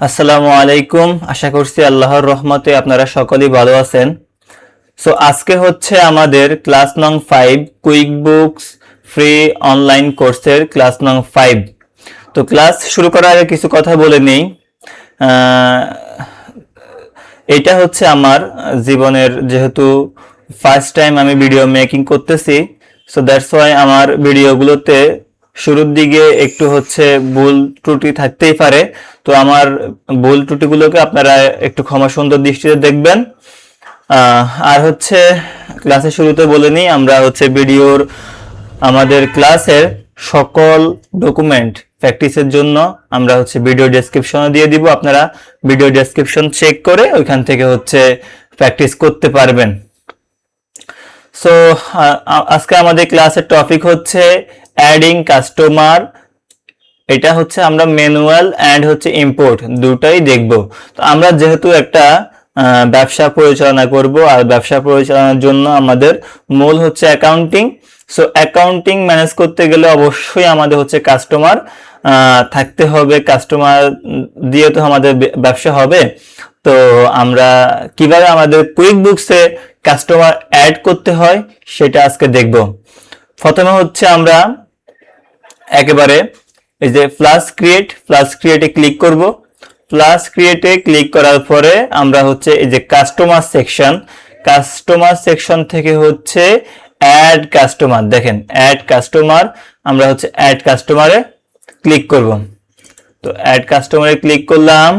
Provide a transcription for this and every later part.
আসসালামু আলাইকুম। আশা করছি আল্লাহর রহমতে আপনারা সকলেই ভালো আছেন। সো আজকে হচ্ছে আমাদের ক্লাস নং 5 কুইক বুকস ফ্রি অনলাইন কোর্সের ক্লাস নং 5। তো ক্লাস শুরু করার আগে কিছু কথা বলে নেই। এটা হচ্ছে আমার জীবনের যেহেতু ফার্স্ট টাইম আমি ভিডিও মেকিং করতেছি, সো দ্যাটস ওয়াই আমার ভিডিওগুলোতে শুরুর দিকে একটু হচ্ছে ভুল ত্রুটি থাকতেই পারে। তো আমার ভুল ত্রুটিগুলোকে আপনারা একটু ক্ষমা সুন্দর দৃষ্টিতে দেখবেন। আর হচ্ছে ক্লাসের শুরুতে বলে নিই, আমরা হচ্ছে ভিডিওর আমাদের ক্লাসের সকল ডকুমেন্ট প্র্যাকটিসের জন্য আমরা হচ্ছে ভিডিও ডেসক্রিপশনে দিয়ে দিব। আপনারা ভিডিও ডেসক্রিপশন চেক করে ওইখান থেকে হচ্ছে প্র্যাকটিস করতে পারবেন। সো আজকে আমাদের ক্লাসের টপিক হচ্ছে অ্যাডিং কাস্টমার। এটা হচ্ছে আমরা ম্যানুয়াল অ্যান্ড হচ্ছে ইম্পোর্ট দুটাই দেখব। তো আমরা যেহেতু একটা ব্যবসা পরিচালনা করব, আর ব্যবসা পরিচালনার জন্য আমাদের মূল হচ্ছে অ্যাকাউন্টিং। সো অ্যাকাউন্টিং ম্যানেজ করতে গেলে অবশ্যই আমাদের হচ্ছে কাস্টমার থাকতে হবে। কাস্টমার দিয়ে তো আমাদের ব্যবসা হবে। তো আমরা কিভাবে আমাদের কুইক বুকসে কাস্টমার অ্যাড করতে হয় সেটা আজকে দেখব। প্রথমে হচ্ছে আমরা একেবারে এই যে প্লাস ক্রিয়েটে ক্লিক করব। প্লাস ক্রিয়েটে ক্লিক করার পরে আমরা হচ্ছে এই যে কাস্টমার সেকশন থেকে হচ্ছে অ্যাড কাস্টমার, দেখেন অ্যাড কাস্টমার, আমরা হচ্ছে অ্যাড কাস্টমারে ক্লিক করব। তো অ্যাড কাস্টমারে ক্লিক করলাম।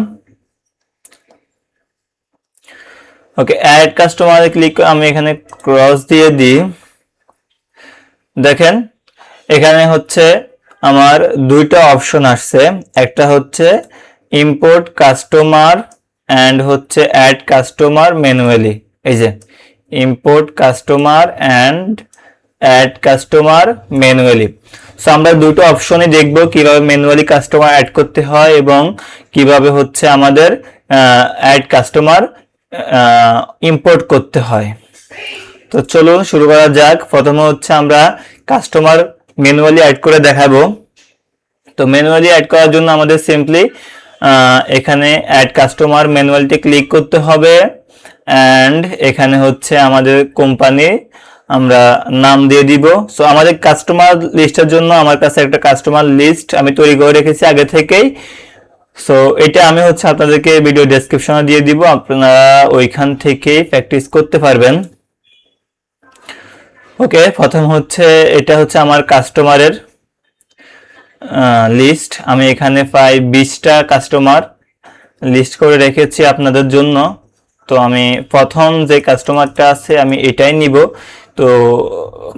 ওকে, অ্যাড কাস্টমারে ক্লিক করে আমি এখানে ক্রস দিয়ে দিই। দেখেন এখানে হচ্ছে আমার দুইটা অপশন আসছে, একটা হচ্ছে ইম্পোর্ট কাস্টমার অ্যান্ড হচ্ছে অ্যাড কাস্টমার ম্যানুয়ালি। এই যে import customer and add customer manually. So আমরা দুটো অপশনই দেখব কিভাবে ম্যানুয়ালি কাস্টমার অ্যাড করতে হয় এবং কিভাবে হচ্ছে আমাদের অ্যাড কাস্টমার ইম্পোর্ট করতে হয়। তো চলুন শুরু করা যাক। প্রথমে হচ্ছে আমরা কাস্টমার ম্যানুয়ালি অ্যাড করে দেখাবো। তো ম্যানুয়ালি অ্যাড করার জন্য আমাদের সিম্পলি এখানে অ্যাড কাস্টমার ম্যানুয়ালিতে ক্লিক করতে হবে অ্যান্ড এখানে হচ্ছে আমাদের কোম্পানি আমরা নাম দিয়ে দিব। সো আমাদের কাস্টমার লিস্টের জন্য আমার কাছে একটা কাস্টমার লিস্ট আমি তৈরি করে রেখেছি আগে থেকেই। সো এটা আমি হচ্ছে আপনাদেরকে ভিডিও ডেসক্রিপশনে দিয়ে দিব, আপনারা ওইখান থেকেই প্র্যাকটিস করতে পারবেন। ওকে, প্রথম হচ্ছে এটা হচ্ছে আমার কাস্টমারের লিস্ট। আমি এখানে প্রায় 20টা কাস্টমার লিস্ট করে রেখেছি আপনাদের জন্য। তো আমি প্রথম যে কাস্টমারটা আছে আমি এটাই নিব। তো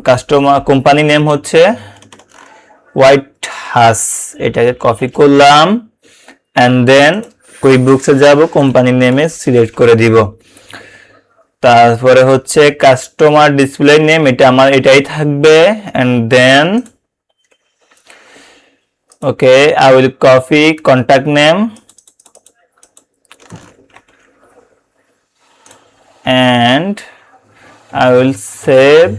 কাস্টমার কোম্পানি নেম হচ্ছে হোয়াইট হাস, এটাকে কপি করলাম অ্যান্ড দেন কুইক বুকসে যাব, কোম্পানি নেমে সিলেক্ট করে দিব। তারপরে হচ্ছে কাস্টমার ডিসপ্লে নেম, এটা আমার এটাই থাকবে and then okay, I will copy contact name and I will save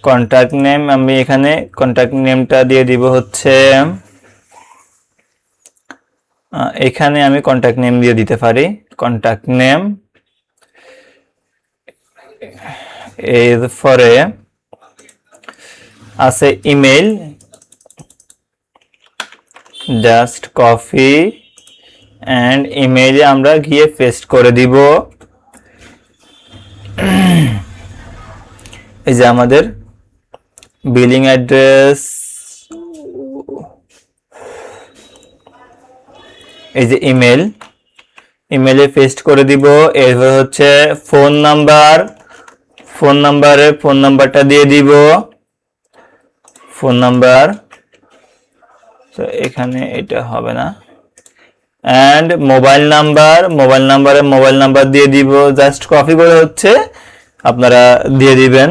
contact name। আমি এখানে contact nameটা দিয়ে দিব হচ্ছে এখানে আমি contact name দিয়ে দিতে পারি। contact name এরপরে আছে ইমেল, জাস্ট কপি অ্যান্ড ইমেইলে আমরা গিয়ে পেস্ট করে দিব। এই যে আমাদের বিলিং অ্যাড্রেস, এই যে ইমেইলে পেস্ট করে দিব। এরপর হচ্ছে ফোন নাম্বারটা দিয়ে দিব, ফোন নাম্বার। তো এখানে এটা হবে না, অ্যান্ড মোবাইল নাম্বার দিয়ে দিব। জাস্ট কপি করে হচ্ছে আপনারা দিয়ে দিবেন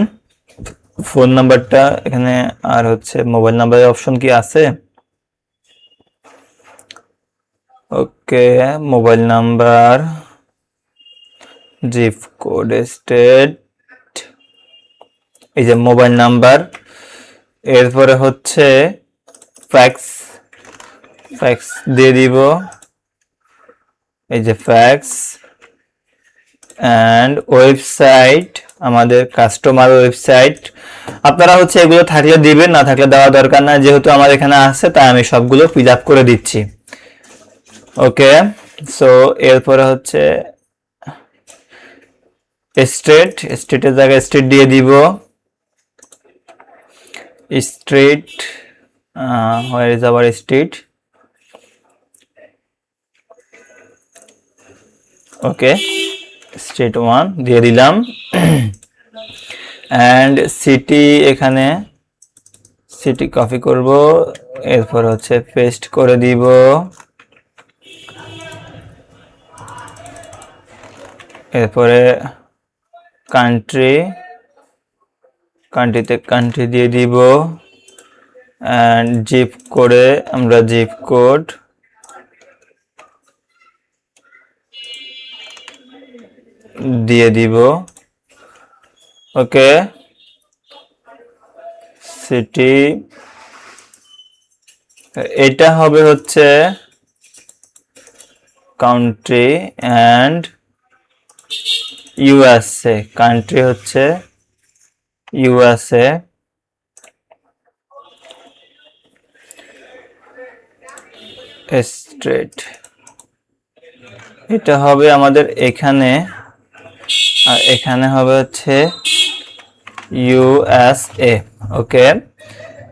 ফোন নাম্বারটা এখানে। আর হচ্ছে মোবাইল নাম্বারের অপশন কি আছে? Okay, mobile number, zip code, state, এই যে মোবাইল নাম্বার। এরপরে হচ্ছে ফ্যাক্স দিয়ে দিব। এই যে ফ্যাক্স অ্যান্ড ওয়েবসাইট, আমাদের কাস্টমার ওয়েবসাইট। আপনারা হচ্ছে এগুলো থাকলে দিবেন, না থাকলে দেওয়া দরকার না, যেহেতু আমার এখানে আছে তাই আমি সবগুলো ফিল আপ করে দিচ্ছি। ওকে, সো এরপরে হচ্ছে স্টেটের জায়গায় স্টেট দিয়ে দিব। Street, where is our street? Okay, state 1 দিয়ে দিলাম। অ্যান্ড সিটি, এখানে সিটি কপি করব, এরপর হচ্ছে পেস্ট করে দিব। এরপরে কান্ট্রিতে কান্ট্রি দিয়ে দিব। অ্যান্ড জিপ কোডে আমরা জিপ কোড দিয়ে দিব। ওকে, সিটি, এটা হবে হচ্ছে কান্ট্রি অ্যান্ড ইউএসএ, কান্ট্রি হচ্ছে ইউএসএ। স্ট্রেট, এটা হবে আমাদের এখানে, আর এখানে হবে হচ্ছে ইউএসএ। ওকে,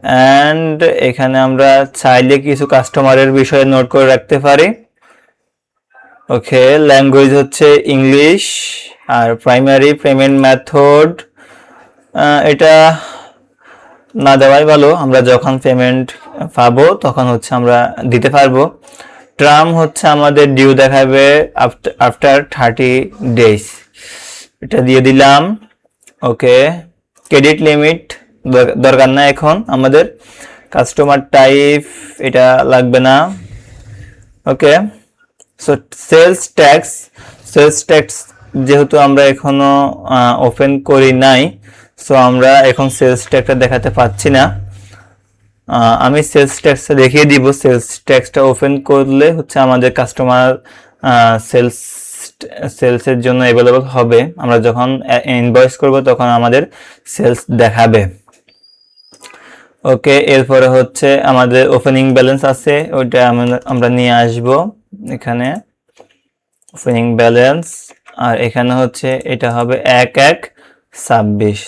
অ্যান্ড এখানে আমরা চাইলে কিছু কাস্টমারের বিষয়ে নোট করে রাখতে পারি। ওকে, ল্যাঙ্গুয়েজ হচ্ছে ইংলিশ, আর প্রাইমারি পেমেন্ট মেথড এটা না দেওয়াই ভালো, আমরা যখন পেমেন্ট পাবো তখন হচ্ছে আমরা দিতে পারবো। টার্ম হচ্ছে আমাদের ডিউ দেখাবে আফটার 30 days, এটা দিয়ে দিলাম। ওকে, ক্রেডিট লিমিট দরকার না এখন আমাদের। কাস্টমার টাইপ এটা লাগবে না। ওকে, সো সেলস ট্যাক্স যেহেতু আমরা এখনো ওপেন করি নাই, সো আমরা এখন সেলস ট্যাক্সটা দেখাতে পাচ্ছি না। আমি সেলস ট্যাক্সটা দেখিয়ে দিব। সেলস ট্যাক্সটা ওপেন করলে হচ্ছে আমাদের কাস্টমার সেলসের জন্য অ্যাভেলেবল হবে। আমরা যখন ইনভয়েস করব তখন আমাদের সেলস দেখাবে। ওকে, এরপরে হচ্ছে আমাদের ওপেনিং ব্যালেন্স আছে, ওইটা আমরা নিয়ে আসব এখানে। ওপেনিং ব্যালেন্স, আর এখানে হচ্ছে এটা হবে 1/1/26,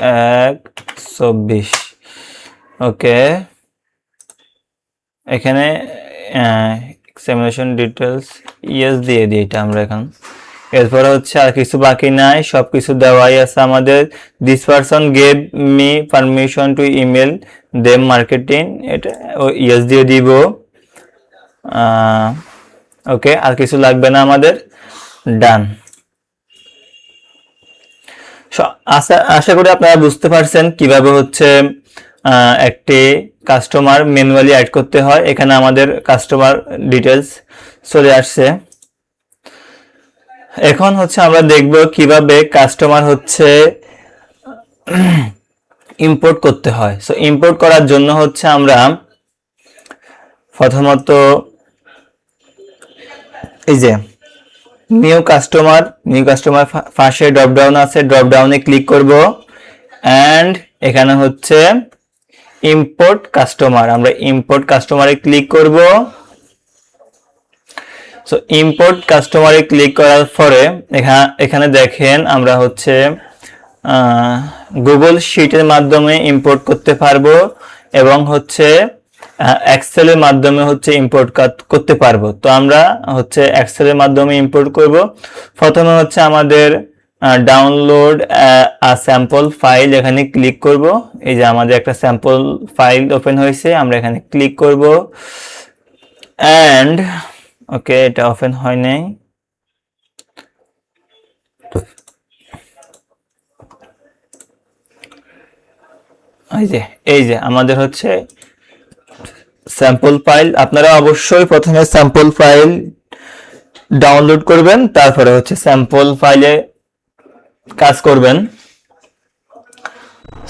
1/1/24। ওকে, এখানে এক্সামিনেশন ডিটেলস ইয়েস দিয়ে দিই এটা আমরা এখন। এরপরে হচ্ছে আর কিছু বাকি নাই, সবকিছু দেওয়াই আছে আমাদের। This person gave me permission to email them marketing, এটা ইয়েস দিয়ে দিব। ওকে, আর কিছু লাগবে না আমাদের, ডান। আশা করি আপনারা বুঝতে পারছেন কিভাবে হচ্ছে একটি কাস্টমার ম্যানুয়ালি অ্যাড করতে হয়। এখানে আমাদের কাস্টমার ডিটেলস চলে আসছে। এখন হচ্ছে আমরা দেখব কিভাবে কাস্টমার হচ্ছে ইম্পোর্ট করতে হয়। সো ইম্পোর্ট করার জন্য হচ্ছে আমরা প্রথমত এই যে নিউ কাস্টমার পাশে ড্রপ ডাউন আছে, ড্রপ ডাউনে ক্লিক করব। অ্যান্ড এখানে হচ্ছে ইম্পোর্ট কাস্টমার, আমরা ইম্পোর্ট কাস্টমারে ক্লিক করব। সো ইম্পোর্ট কাস্টমারে ক্লিক করার পরে এখানে দেখেন আমরা হচ্ছে গুগল শিটের মাধ্যমে ইম্পোর্ট করতে পারবো, এবং হচ্ছে এক্সেলের মাধ্যমে হচ্ছে ইম্পোর্ট করতে পারবো। তো আমরা হচ্ছে এক্সেলের মাধ্যমে ইম্পোর্ট করব। প্রথমে হচ্ছে আমাদের ডাউনলোড স্যাম্পল ফাইল, এখানে ক্লিক করব। এই যে আমাদের একটা স্যাম্পল ফাইল ওপেন হয়েছে, আমরা এখানে ক্লিক করব। অ্যান্ড ওকে, এটা ওপেন হয় নাই। এই যে আমাদের হচ্ছে স্যাম্পল ফাইল। আপনারা অবশ্যই প্রথমে স্যাম্পল ফাইল ডাউনলোড করবেন, তারপরে হচ্ছে স্যাম্পল ফাইলে কাজ করবেন।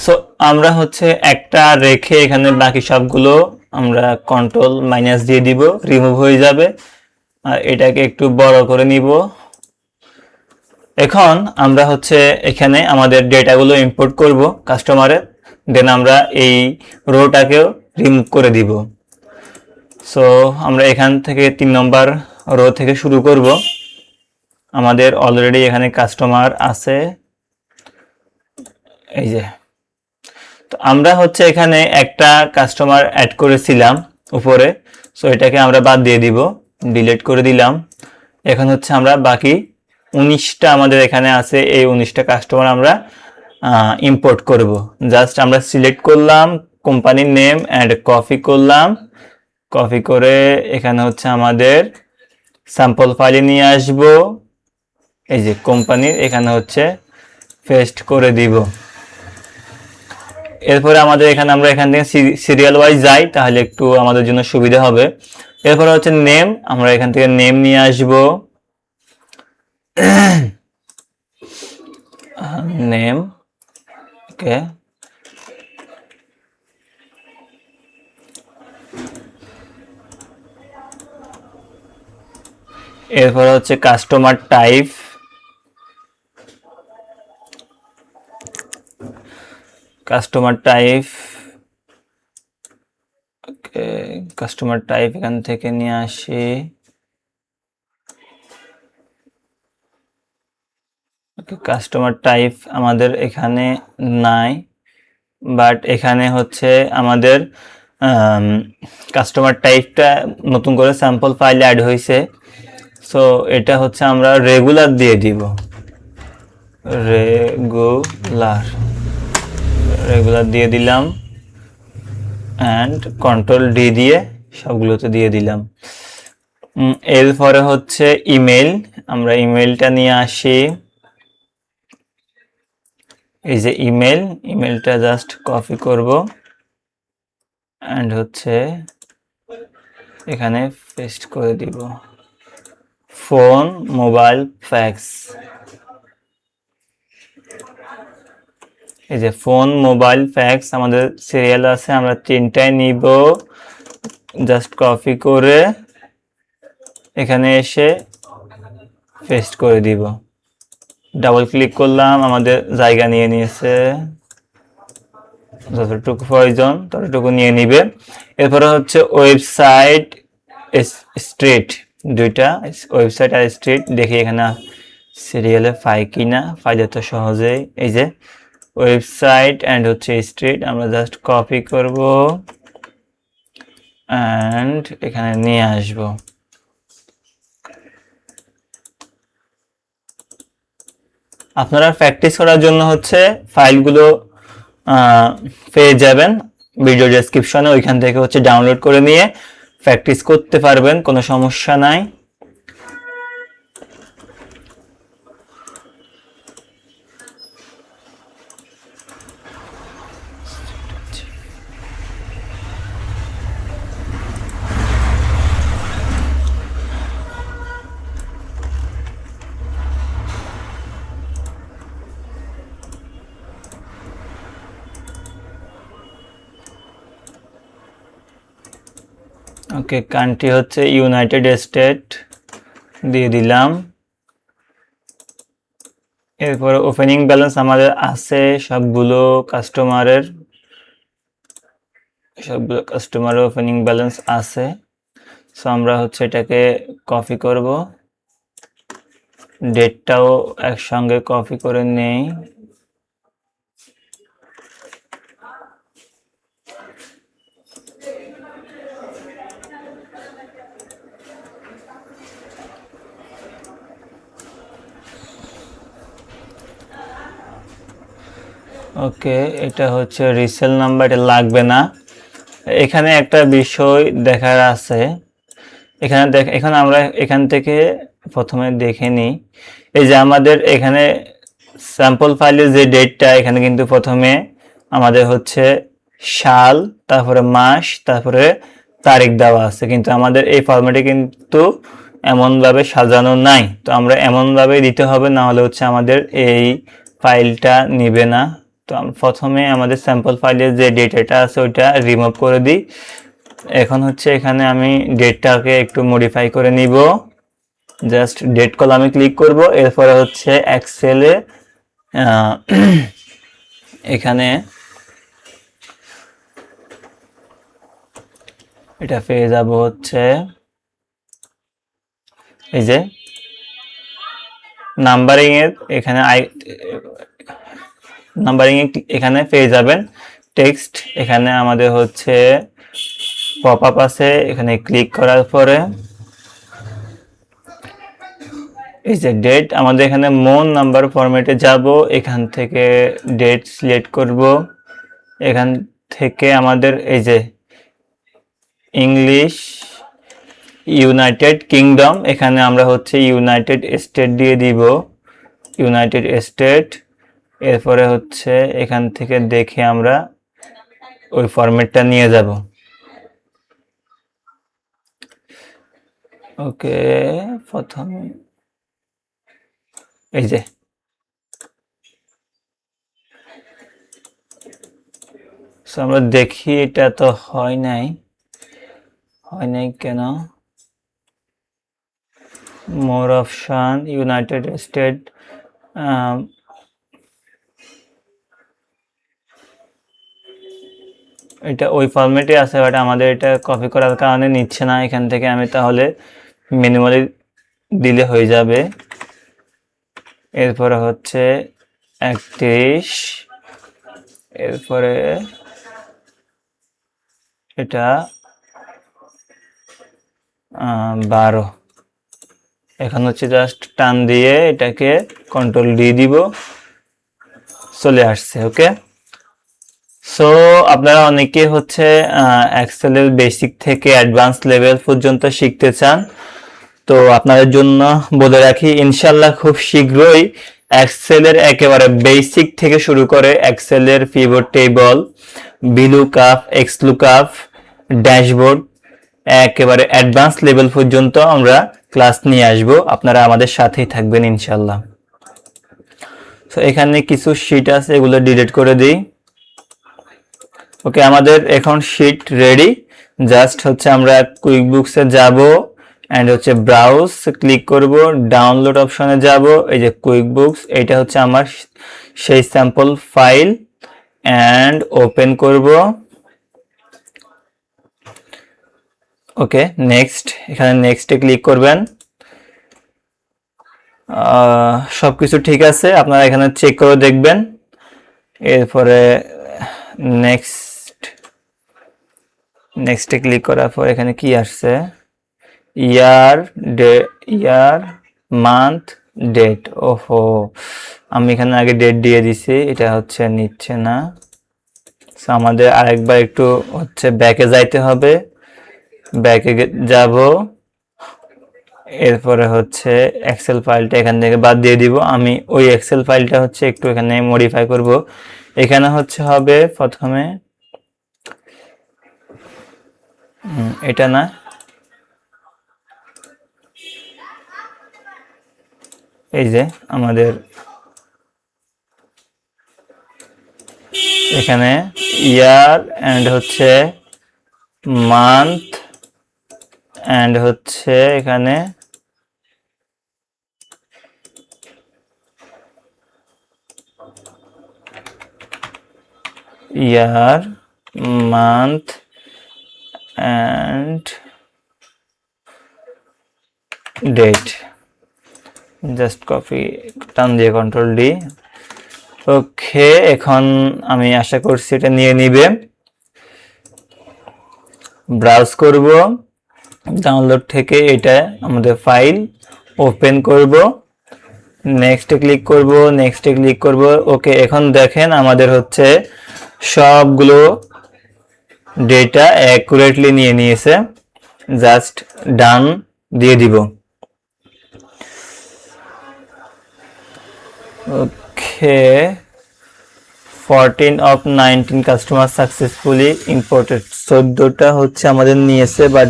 সো আমরা হচ্ছে একটা রেখে এখানে বাকি সবগুলো আমরা কন্ট্রোল মাইনাস দিয়ে দিব, রিমুভ হয়ে যাবে। আর এটাকে একটু বড় করে নিব। এখন আমরা হচ্ছে এখানে আমাদের ডেটাগুলো ইম্পোর্ট করব কাস্টমারের, দেন আমরা এই রোটাকেও রিমুভ করে দিব। সো আমরা এখান থেকে 3 নম্বর রো থেকে শুরু করব। আমাদের অলরেডি এখানে কাস্টমার আছে, এই যে। তো আমরা হচ্ছে এখানে একটা কাস্টমার অ্যাড করেছিলাম উপরে, সো এটাকে আমরা বাদ দিয়ে দিব, ডিলিট করে দিলাম। এখন হচ্ছে আমরা বাকি 19টা আমাদের এখানে আছে, এই 19টা কাস্টমার আমরা ইম্পোর্ট করব। জাস্ট আমরা সিলেক্ট করলাম কোম্পানির নেম অ্যান্ড কপি করলাম, কপি করে এখানে হচ্ছে আমাদের স্যাম্পল ফাইলে নিয়ে আসব। এই যে কোম্পানির এখানে হচ্ছে পেস্ট করে দিব। এরপরে আমাদের এখানে আমরা এখান থেকে সিরিয়াল ওয়াইজ যাই, তাহলে একটু আমাদের জন্য সুবিধা হবে। এরপরে হচ্ছে নেম, আমরা এখান থেকে নেম নিয়ে আসব, নেম, ওকে। এরপরে হচ্ছে কাস্টমার টাইপ, কাস্টমার টাইপ, ওকে। কাস্টমার টাইপ এখান থেকে নিয়ে আসি, ওকে। কাস্টমার টাইপ আমাদের এখানে নাই, বাট এখানে হচ্ছে আমাদের কাস্টমার টাইপটা নতুন করে স্যাম্পল ফাইলে অ্যাড হয়েছে। সো এটা হচ্ছে আমরা রেগুলার দিয়ে দিব, রেগুলার, রেগুলার দিয়ে দিলাম অ্যান্ড কন্ট্রোল ডি দিয়ে সবগুলোতে দিয়ে দিলাম। এরপরে হচ্ছে ইমেল, আমরা ইমেলটা নিয়ে আসি, এই যে ইমেল, ইমেলটা জাস্ট কপি করব অ্যান্ড হচ্ছে এখানে পেস্ট করে দিব। ফোন, মোবাইল, ফ্যাক্স, এই যে ফোন, মোবাইল, ফ্যাক্স আমাদের সিরিয়াল আছে, আমরা 3টাই নিব। জাস্ট কপি করে এখানে এসে পেস্ট করে দিব। ডাবল ক্লিক করলাম, আমাদের জায়গা নিয়ে নিয়েছে, যতটুকু প্রয়োজন ততটুকু নিয়ে নিবে। এরপরে হচ্ছে ওয়েবসাইট, স্ট্রিট, দুইটা ওয়েবসাইট আর স্ট্রিট দেখি এখানে সিরিয়ালে পাই কিনা, পাইলে তো সহজেই। এই যে ওয়েবসাইট অ্যান্ড হচ্ছে স্ট্রিট, আমরা জাস্ট কপি করব অ্যান্ড এখানে নিয়ে আসব। আপনারা প্র্যাকটিস করার জন্য হচ্ছে ফাইলগুলো পেয়ে যাবেন ভিডিও ডেসক্রিপশনে, ওইখান থেকে হচ্ছে ডাউনলোড করে নিয়ে প্র্যাকটিস করতে পারবেন, কোনো সমস্যা নাই। ওকে, কান্ট্রি হচ্ছে ইউনাইটেড স্টেট দিয়ে দিলাম। এরপরে ওপেনিং ব্যালেন্স আমাদের আছে সবগুলো কাস্টমারের, সবগুলো কাস্টমারের ওপেনিং ব্যালেন্স আছে। সো আমরা হচ্ছে এটাকে কপি করব, ডেটটাও একসঙ্গে কপি করে নেই। ওকে, এটা হচ্ছে রিসেল নাম্বার, এটা লাগবে না। এখানে একটা বিষয় দেখার আছে, এখানে এখন আমরা এখান থেকে প্রথমে দেখে নিই। এই যে আমাদের এখানে স্যাম্পল ফাইলের যে ডেটটা, এখানে কিন্তু প্রথমে আমাদের হচ্ছে সাল, তারপরে মাস, তারপরে তারিখ দেওয়া আছে, কিন্তু আমাদের এই ফরম্যাটে কিন্তু এমনভাবে সাজানো নাই। তো আমরা এমনভাবে দিতে হবে, না হলে হচ্ছে আমাদের এই ফাইলটা নিবে না। তো প্রথমে আমাদের স্যাম্পল ফাইলের যে ডেটাটা আছে ওইটা রিমুভ করে দিই। এখন হচ্ছে এখানে আমি ডেটটাকে একটু মডিফাই করে নিব, জাস্ট ডেট কলামে ক্লিক করব, এরপরে হচ্ছে এক্সেলে এখানে এটা পেয়ে যাব হচ্ছে এই যে নাম্বারিং এর এখানে নাম্বারিং এখানে পেয়ে যাবেন টেক্সট। এখানে আমাদের হচ্ছে পপ আপ আছে, এখানে ক্লিক করার পরে এই যে ডেট, আমাদের এখানে মন নাম্বার ফরম্যাটে যাব, এখান থেকে ডেট সিলেক্ট করব, এখান থেকে আমাদের এই যে ইংলিশ ইউনাইটেড কিংডম, এখানে আমরা হচ্ছে ইউনাইটেড স্টেট দিয়ে দিব, ইউনাইটেড স্টেট। এরপরে হচ্ছে এখান থেকে দেখে আমরা ওই ফরম্যাটটা নিয়ে যাব। ওকে, প্রথমে এই যে আমরা দেখি, এটা তো হয় নাই কেন? মোর অপশন ইউনাইটেড স্টেট, এটা ওই ফরম্যাটে আছে, বাট আমাদের এটা কপি করার কারণে নিচ্ছে না এখান থেকে। আমি তাহলে ম্যানুয়ালি দিলে হয়ে যাবে। এরপরে হচ্ছে 31, এরপরে এটা 12। এখন হচ্ছে জাস্ট টান দিয়ে এটাকে কন্ট্রোল ডি দিব, চলে আসছে। ওকে, সো আপনারা অনেকে হচ্ছে এক্সেলের বেসিক থেকে অ্যাডভান্স লেভেল পর্যন্ত শিখতে চান, তো আপনাদের জন্য বলে রাখি ইনশাল্লাহ খুব শীঘ্রই এক্সেলের একেবারে বেসিক থেকে শুরু করে এক্সেলের পিভট টেবল, ভিলুকআপ, এক্সলুকআপ, ড্যাশবোর্ড একেবারে অ্যাডভান্স লেভেল পর্যন্ত আমরা ক্লাস নিয়ে আসব, আপনারা আমাদের সাথেই থাকবেন ইনশাল্লাহ। তো এখানে কিছু শীট আছে, এগুলো ডিলিট করে দিই। ওকে, আমাদের এখন শীট রেডি। জাস্ট হচ্ছে আমরা কুইক বুকসে যাব এন্ড হচ্ছে ব্রাউজ ক্লিক করব, ডাউনলোড অপশনে যাব, এই যে কুইক বুকস, এটা হচ্ছে আমার সেই স্যাম্পল ফাইল এন্ড ওপেন করব। ওকে, নেক্সট, এখানে নেক্সটে ক্লিক করবেন। সবকিছু ঠিক আছে, আপনারা এখানে চেক করে দেখবেন। এরপরে নেক্সটে ক্লিক করার পর এখানে কি আসছে, ইয়ার, মান্থ, ডেট। ওহো, আমি এখানে আগে ডেট দিয়ে দিছি, এটা হচ্ছে নিচ্ছে না। আমাদের আরেকবার একটু হচ্ছে ব্যাকে যাইতে হবে, ব্যাকে যাব, এরপরে হচ্ছে এক্সেল ফাইলটা এখান থেকে বাদ দিয়ে দিব। আমি ওই এক্সেল ফাইলটা হচ্ছে একটু এখানে মডিফাই করব। এখানে হচ্ছে হবে প্রথমে এটা না, এই যে আমাদের এখানে ইয়ার এন্ড হচ্ছে মান্থ এন্ড হচ্ছে এখানে year, month and date, just copy, টান দিয়ে কন্ট্রোল ডি। ওকে, এখন আমি আশা করছি এটা নিয়ে নিবে। ব্রাউজ করব, ডাউনলোড থেকে এটা আমাদের ফাইল ওপেন করব, নেক্সটে ক্লিক করব। ওকে, এখন দেখেন আমাদের হচ্ছে সবগুলো ডেটা অ্যাকুরেটলি নিয়ে নিয়েছে। জাস্ট ডান দিয়ে দিব। ওকে, 14 of 19 কাস্টমার সাকসেসফুলি ইম্পোর্টেড, 14টা হচ্ছে আমাদের নিয়েছে, বাট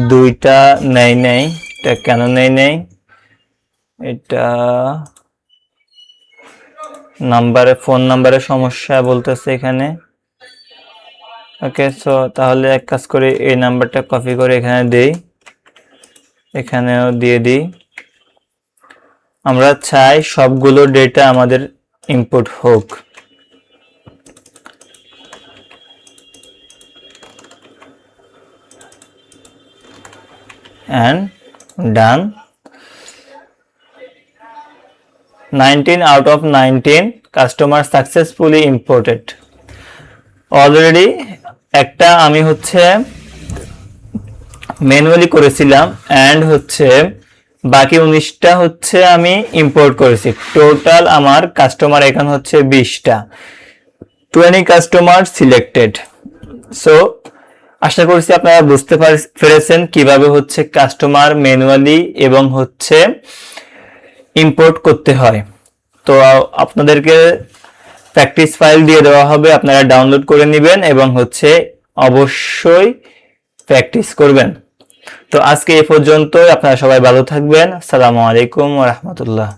2টা নেয় নাই। এটা কেন নেয় নাই? এটা ফোন নাম্বারের সমস্যা বলতেছে এখানে। ওকে, সো তাহলে এক কাজ করে এই নাম্বারটা কপি করে এখানে দেই, এখানেও দিয়ে দিই। আমরা চাই সবগুলো ডেটা আমাদের ইনপুট হোক। and done. 19 out of 19 customer successfully imported. Already একটা আমি হচ্ছে ম্যানুয়ালি করেছিলাম and হচ্ছে বাকি 19টা হচ্ছে আমি ইম্পোর্ট করেছি। টোটাল আমার কাস্টমার এখানে হচ্ছে 20টা, 20 কাস্টমার সিলেক্টেড। সো আশা করছি আপনারা বুঝতে পেরেছেন কিভাবে হচ্ছে কাস্টমার ম্যানুয়ালি এবং হচ্ছে ইম্পোর্ট করতে হয়। তো আপনাদেরকে প্র্যাকটিস ফাইল দিয়ে দেওয়া হবে, আপনারা ডাউনলোড করে নেবেন এবং হচ্ছে অবশ্যই প্র্যাকটিস করবেন। তো আজকে এই পর্যন্তই, আপনারা সবাই ভালো থাকবেন। আসসালামু আলাইকুম ওয়া রাহমাতুল্লাহ।